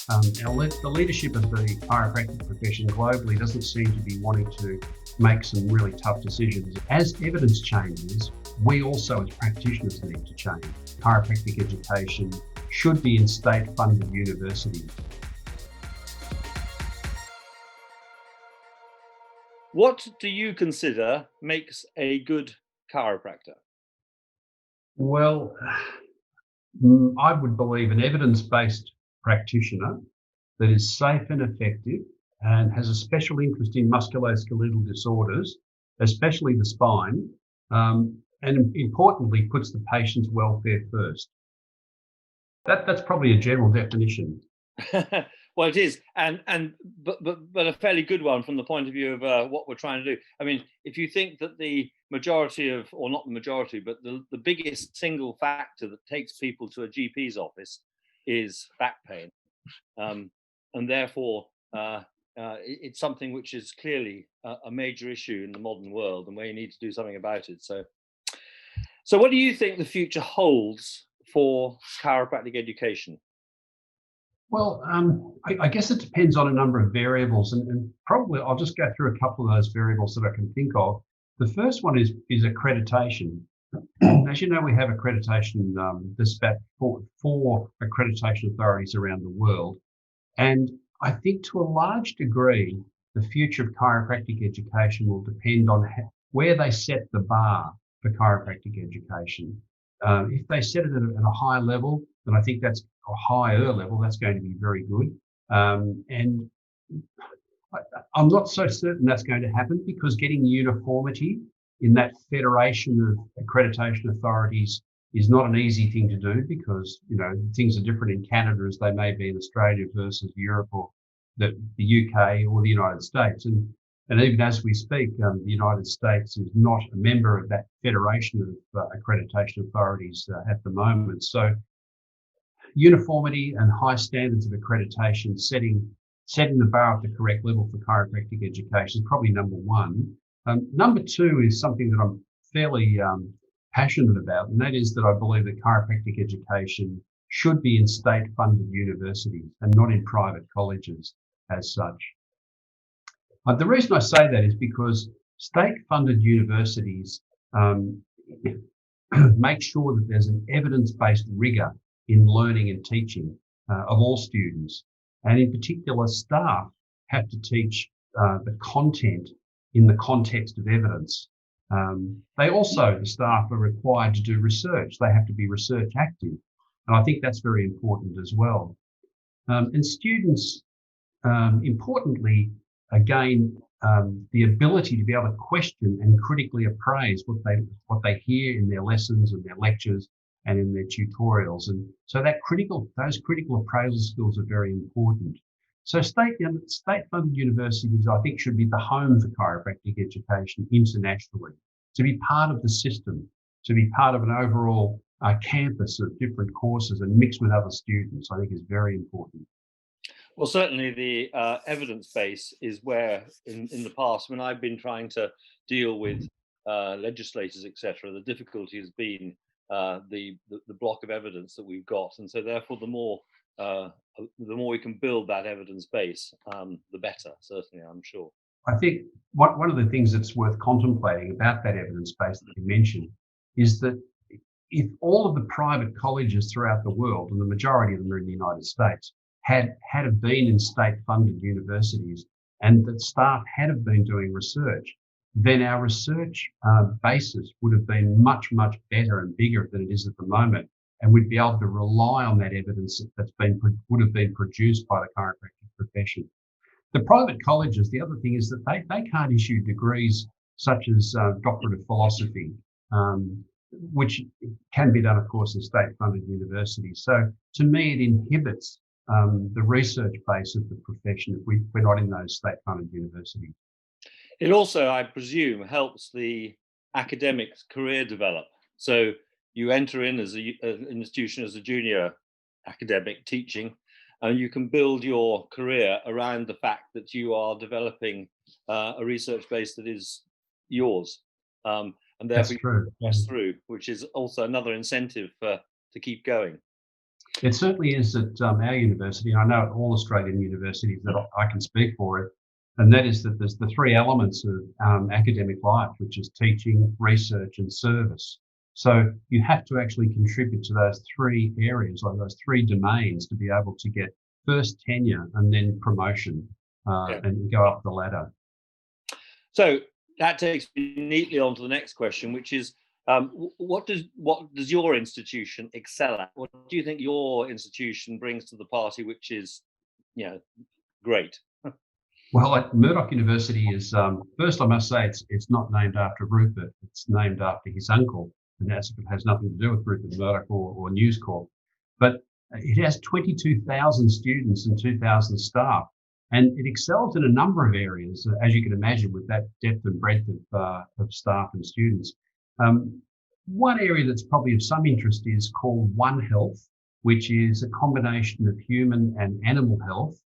The leadership of the chiropractic profession globally doesn't seem to be wanting to make some really tough decisions. As evidence changes, we also as practitioners need to change. Chiropractic education should be in state-funded universities. What do you consider makes a good chiropractor? Well, I would believe an evidence-based practitioner that is safe and effective and has a special interest in musculoskeletal disorders, especially the spine, and importantly puts the patient's welfare first. That's probably a general definition. Well, it is, but a fairly good one from the point of view of what we're trying to do. I mean, if you think that the majority of, or not the majority, but the biggest single factor that takes people to a GP's office is back pain, and therefore it's something which is clearly a major issue in the modern world, and where you need to do something about it. So what do you think the future holds for chiropractic education? Well, I guess it depends on a number of variables, and probably I'll just go through a couple of those variables that I can think of. The first one is accreditation. As you know, we have accreditation. There's about four accreditation authorities around the world, and I think to a large degree, the future of chiropractic education will depend on where they set the bar for chiropractic education. If they set it at a high level, then I think that's a higher level, that's going to be very good. And I'm not so certain that's going to happen, because getting uniformity in that federation of accreditation authorities is not an easy thing to do, because, you know, things are different in Canada as they may be in Australia versus Europe or the UK or the United States. And even as we speak, the United States is not a member of that federation of accreditation authorities at the moment. So uniformity and high standards of accreditation, setting the bar at the correct level for chiropractic education is probably number one. Number two is something that I'm fairly passionate about, and that is that I believe that chiropractic education should be in state-funded universities and not in private colleges as such. The reason I say that is because state-funded universities make sure that there's an evidence-based rigour in learning and teaching of all students. And in particular, staff have to teach the content in the context of evidence. The staff are required to do research. They have to be research active. And I think that's very important as well. And students, importantly, again, the ability to be able to question and critically appraise what they hear in their lessons and their lectures and in their tutorials. And so those critical appraisal skills are very important. So state-funded universities, I think, should be the home for chiropractic education internationally, to be part of the system, to be part of an overall campus of different courses and mix with other students, I think is very important. Well, certainly the evidence base is where, in the past, when I've been trying to deal with legislators, etc., the difficulty has been the block of evidence that we've got, and so therefore the more we can build that evidence base, the better. Certainly, I'm sure. I think one of the things that's worth contemplating about that evidence base that you mentioned is that if all of the private colleges throughout the world, and the majority of them are in the United States, had been in state-funded universities, and that staff had been doing research, then our research basis would have been much, much better and bigger than it is at the moment, and we'd be able to rely on that evidence would have been produced by the chiropractic profession. The private colleges, the other thing is that they can't issue degrees such as Doctorate of Philosophy, which can be done, of course, in state-funded universities. So to me, it inhibits the research base of the profession if we're not in those state-funded universities. It also, I presume, helps the academic career develop. So you enter in as an institution as a junior academic teaching, and you can build your career around the fact that you are developing a research base that is yours, and therefore you progress through, which is also another incentive to keep going. It certainly is at our university. I know at all Australian universities that I can speak for it, and that is that there's the three elements of academic life, which is teaching, research, and service. So you have to actually contribute to those three areas, or those three domains, to be able to get first tenure and then promotion Yeah. and go up the ladder. So that takes me neatly on to the next question, which is, what does your institution excel at? What do you think your institution brings to the party, which is, great? Well, at Murdoch University is first, I must say it's not named after Rupert. It's named after his uncle, and it has nothing to do with Rupert Murdoch or News Corp. But it has 22,000 students and 2,000 staff, and it excels in a number of areas, as you can imagine, with that depth and breadth of staff and students. One area that's probably of some interest is called One Health, which is a combination of human and animal health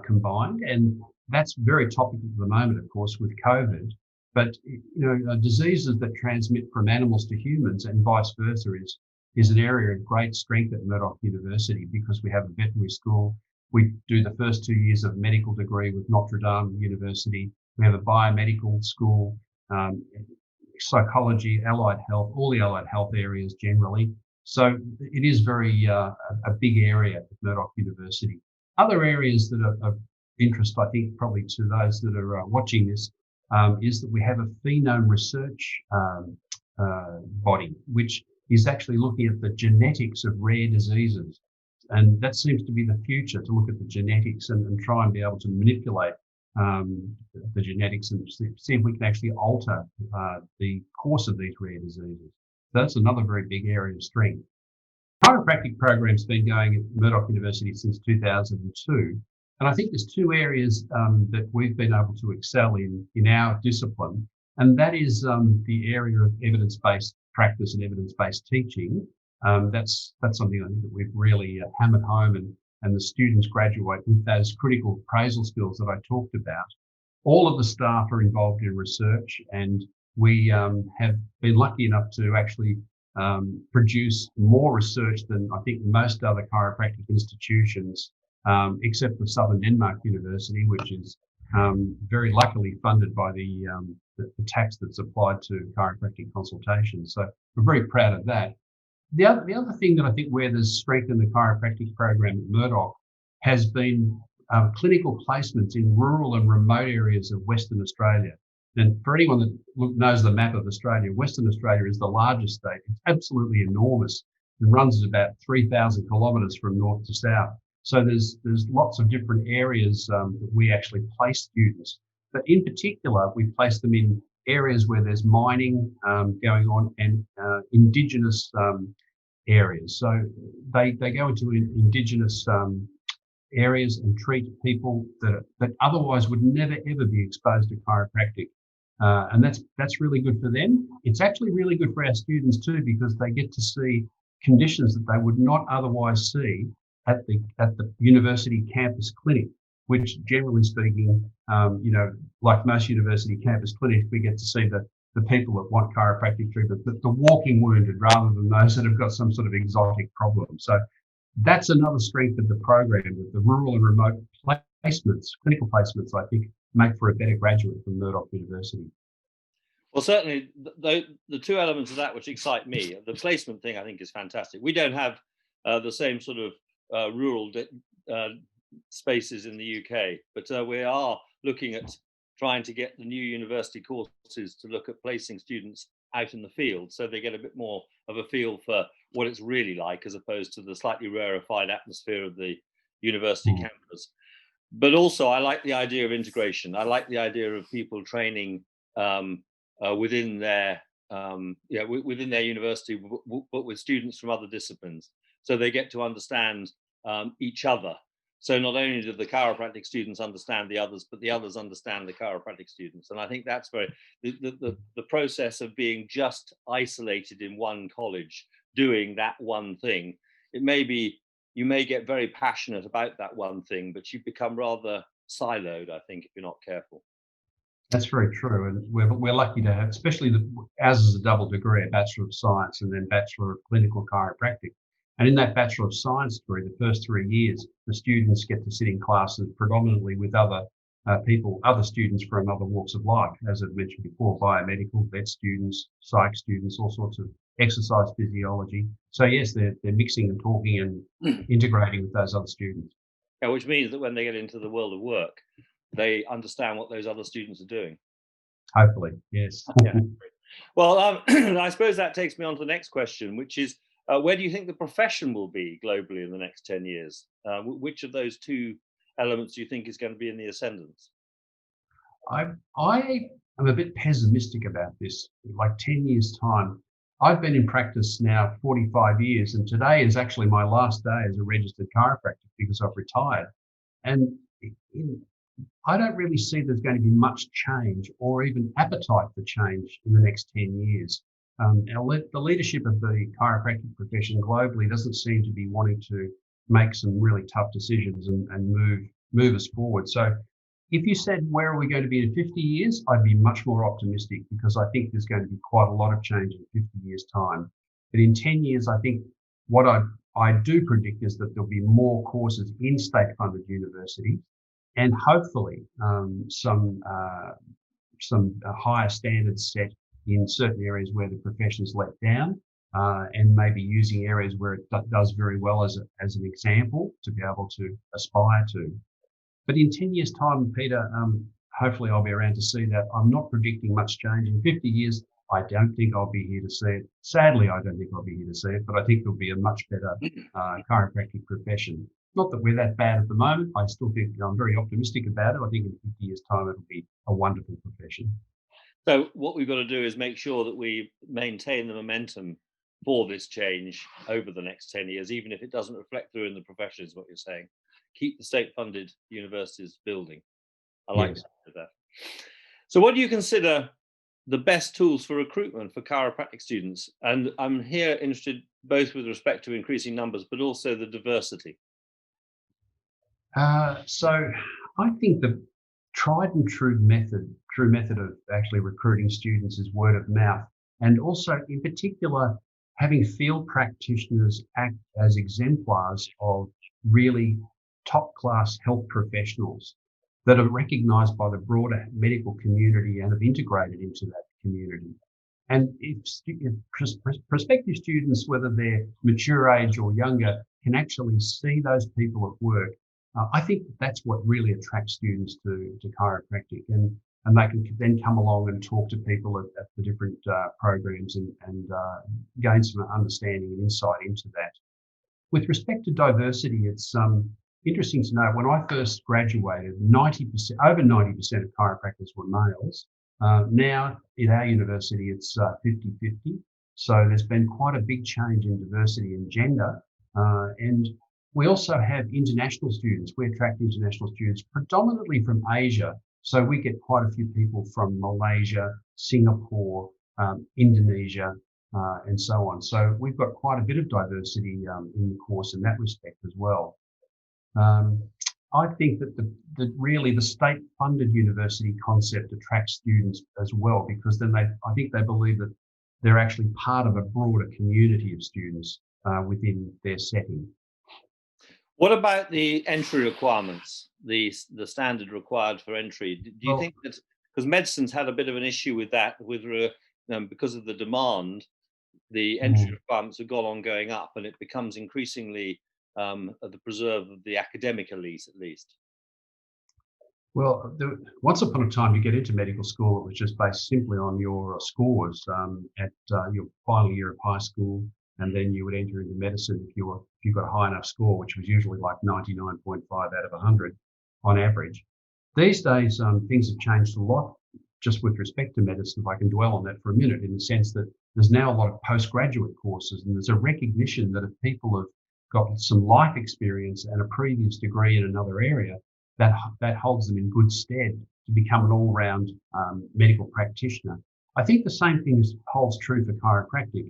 combined, and that's very topical at the moment, of course, with COVID. But diseases that transmit from animals to humans and vice versa is an area of great strength at Murdoch University, because we have a veterinary school. We do the first 2 years of medical degree with Notre Dame University. We have a biomedical school, psychology, allied health, all the allied health areas generally. So it is very a big area at Murdoch University. Other areas that are of interest, I think, probably to those that are watching this, is that we have a phenome research body, which is actually looking at the genetics of rare diseases. And that seems to be the future, to look at the genetics and try and be able to manipulate the genetics and see if we can actually alter the course of these rare diseases. That's another very big area of strength. Chiropractic program's been going at Murdoch University since 2002. And I think there's two areas that we've been able to excel in our discipline, and that is the area of evidence-based practice and evidence-based teaching. That's something I think that we've really hammered home, and the students graduate with those critical appraisal skills that I talked about. All of the staff are involved in research, and we have been lucky enough to actually produce more research than I think most other chiropractic institutions, except for Southern Denmark University, which is very luckily funded by the tax that's applied to chiropractic consultations. So we're very proud of that. The other thing that I think where there's strength in the chiropractic program at Murdoch has been clinical placements in rural and remote areas of Western Australia. And for anyone that knows the map of Australia, Western Australia is the largest state. It's absolutely enormous and runs about 3,000 kilometres from north to south. So there's lots of different areas that we actually place students. But in particular, we place them in areas where there's mining going on and Indigenous areas. So they go into Indigenous areas and treat people that otherwise would never ever be exposed to chiropractic. And that's really good for them. It's actually really good for our students too, because they get to see conditions that they would not otherwise see at the university campus clinic, which generally speaking, like most university campus clinics, we get to see the people that want chiropractic treatment, the walking wounded, rather than those that have got some sort of exotic problem. So that's another strength of the program, that the rural and remote placements, clinical placements, I think, make for a better graduate from Murdoch University. Well, certainly the two elements of that which excite me, the placement thing I think is fantastic. We don't have the same sort of rural spaces in the UK, but we are looking at trying to get the new university courses to look at placing students out in the field, so they get a bit more of a feel for what it's really like, as opposed to the slightly rarefied atmosphere of the university campus. But also, I like the idea of integration. I like the idea of people training within their within their university, but with students from other disciplines, so they get to understand each other. So not only do the chiropractic students understand the others, but the others understand the chiropractic students. And I think that's very the process of being just isolated in one college, doing that one thing. It may be you may get very passionate about that one thing, but you become rather siloed, I think, if you're not careful. That's very true, and we're lucky to have, especially ours is a double degree, a Bachelor of Science and then Bachelor of Clinical Chiropractic. And in that Bachelor of Science degree, the first 3 years, the students get to sit in classes predominantly with other other students from other walks of life, as I've mentioned before, biomedical, vet students, psych students, all sorts of exercise physiology. So yes, they're mixing and talking and integrating with those other students. Yeah, which means that when they get into the world of work, they understand what those other students are doing. Hopefully, yes. Yeah. Well, I suppose that takes me on to the next question, which is, where do you think the profession will be globally in the next 10 years? Which of those two elements do you think is going to be in the ascendance? I am a bit pessimistic about this. Like 10 years' time, I've been in practice now 45 years, and today is actually my last day as a registered chiropractor because I've retired. And I don't really see there's going to be much change or even appetite for change in the next 10 years. The leadership of the chiropractic profession globally doesn't seem to be wanting to make some really tough decisions and move us forward. So if you said, where are we going to be in 50 years? I'd be much more optimistic because I think there's going to be quite a lot of change in 50 years' time. But in 10 years, I think what I do predict is that there'll be more courses in state-funded universities and hopefully some higher standards set in certain areas where the profession's let down, and maybe using areas where it does very well as an example to be able to aspire to. But in 10 years' time, Peter, hopefully I'll be around to see that. I'm not predicting much change. In 50 years, I don't think I'll be here to see it. Sadly, I don't think I'll be here to see it, but I think there'll be a much better chiropractic profession. Not that we're that bad at the moment. I still think I'm very optimistic about it. I think in 50 years' time, it'll be a wonderful profession. So what we've got to do is make sure that we maintain the momentum for this change over the next 10 years, even if it doesn't reflect through in the profession, is what you're saying. Keep the state-funded universities building. I like that. So what do you consider the best tools for recruitment for chiropractic students? And I'm here interested both with respect to increasing numbers, but also the diversity. So I think the tried and true method of actually recruiting students is word of mouth. And also in particular, having field practitioners act as exemplars of really top-class health professionals that are recognised by the broader medical community and have integrated into that community. And if prospective students, whether they're mature age or younger, can actually see those people at work, I think that's what really attracts students to chiropractic, and they can then come along and talk to people at the different programs and gain some understanding and insight into that. With respect to diversity, it's interesting to know when I first graduated, over 90% of chiropractors were males. Now at our university, it's 50-50. So there's been quite a big change in diversity and gender. And we also have international students. We attract international students predominantly from Asia. So we get quite a few people from Malaysia, Singapore, Indonesia, and so on. So we've got quite a bit of diversity in the course in that respect as well. I think that really the state-funded university concept attracts students as well, because then I think they believe that they're actually part of a broader community of students within their setting. What about the entry requirements, the standard required for entry? Do you think that, because medicine's had a bit of an issue with that, because of the demand, the entry requirements have gone on going up, and it becomes increasingly the preserve of the academic elite, at least? Well, once upon a time, you get into medical school, it was just based simply on your scores at your final year of high school, and then you would enter into medicine if you got a high enough score, which was usually like 99.5 out of 100 on average. These days, things have changed a lot just with respect to medicine, if I can dwell on that for a minute, in the sense that there's now a lot of postgraduate courses, and there's a recognition that if people have got some life experience and a previous degree in another area, that holds them in good stead to become an all-round medical practitioner. I think the same thing holds true for chiropractic.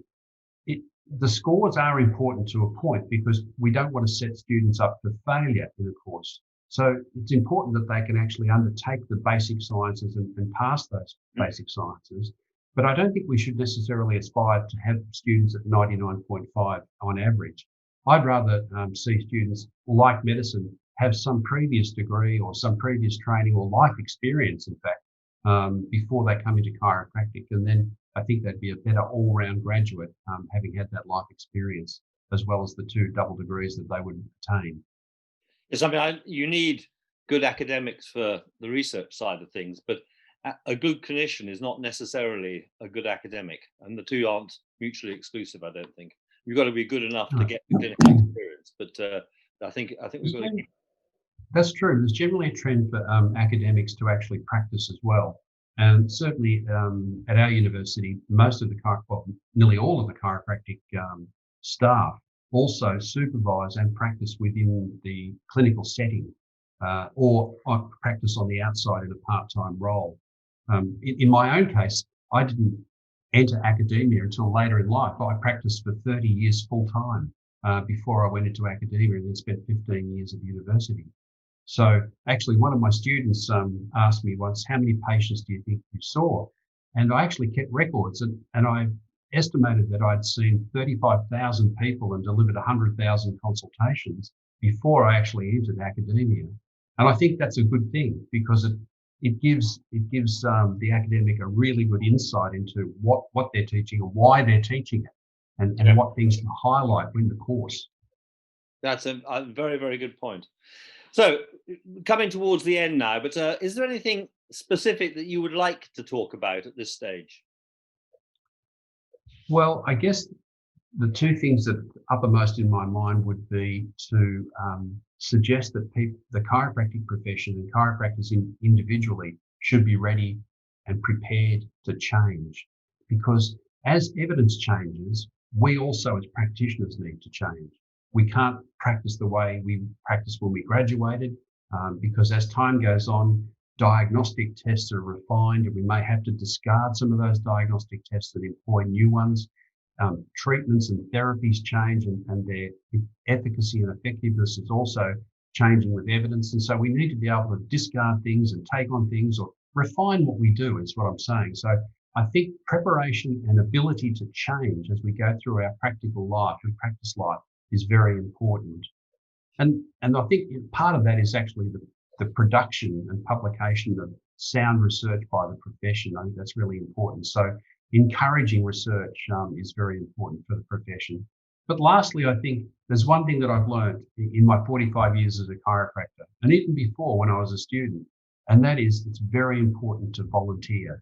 The scores are important to a point because we don't want to set students up for failure in a course. So it's important that they can actually undertake the basic sciences and pass those basic sciences. But I don't think we should necessarily aspire to have students at 99.5 on average. I'd rather see students, like medicine, have some previous degree or some previous training or life experience, in fact, before they come into chiropractic. And then I think they'd be a better all-round graduate, having had that life experience, as well as the 2 double degrees that they would attain. Yes, I mean, you need good academics for the research side of things, but a good clinician is not necessarily a good academic, and the two aren't mutually exclusive. I don't think you've got to be good enough to No. get the clinical experience, but I think we've got to. That's true. There's generally a trend for academics to actually practice as well. And certainly at our university, most of the nearly all of the chiropractic staff also supervise and practice within the clinical setting, or practice on the outside in a part-time role. In my own case, I didn't enter academia until later in life. I practiced for 30 years full-time before I went into academia, and then spent 15 years at university. So actually, one of my students asked me once, how many patients do you think you saw? And I actually kept records, and I estimated that I'd seen 35,000 people and delivered 100,000 consultations before I actually entered academia. And I think that's a good thing, because it gives the academic a really good insight into what they're teaching and why they're teaching it, and what things to highlight in the course. That's a very, very good point. So, coming towards the end now, but is there anything specific that you would like to talk about at this stage? Well, I guess the 2 things that uppermost in my mind would be to suggest that the chiropractic profession and chiropractors individually should be ready and prepared to change, because as evidence changes, we also as practitioners need to change. We can't practice the way we practiced when we graduated, because as time goes on, diagnostic tests are refined, and we may have to discard some of those diagnostic tests and employ new ones. Treatments and therapies change, and their efficacy and effectiveness is also changing with evidence. And so we need to be able to discard things and take on things, or refine what we do, is what I'm saying. So I think preparation and ability to change as we go through our practical life and practice life is very important. And I think part of that is actually the production and publication of sound research by the profession. I think that's really important. So encouraging research is very important for the profession. But lastly, I think there's one thing that I've learned in my 45 years as a chiropractor, and even before when I was a student, and that is it's very important to volunteer,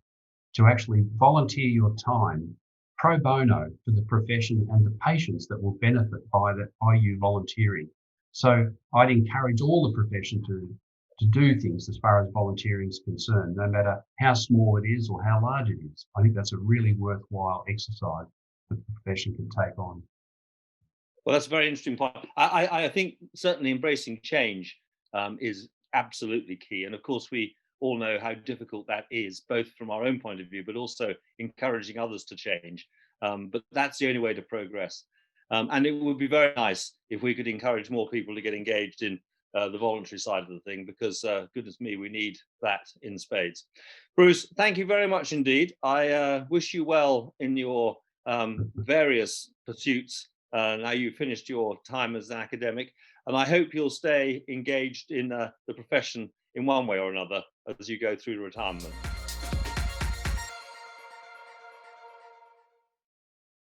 to actually volunteer your time pro bono for the profession and the patients that will benefit by you volunteering. So I'd encourage all the profession to do things as far as volunteering is concerned, no matter how small it is or how large it is. I think that's a really worthwhile exercise that the profession can take on. Well, that's a very interesting point. I think certainly embracing change is absolutely key. And of course, we all know how difficult that is, both from our own point of view, but also encouraging others to change. But that's the only way to progress. And it would be very nice if we could encourage more people to get engaged in the voluntary side of the thing, because goodness me, we need that in spades. Bruce, thank you very much indeed. I wish you well in your various pursuits. Now you've finished your time as an academic, and I hope you'll stay engaged in the profession in one way or another as you go through retirement.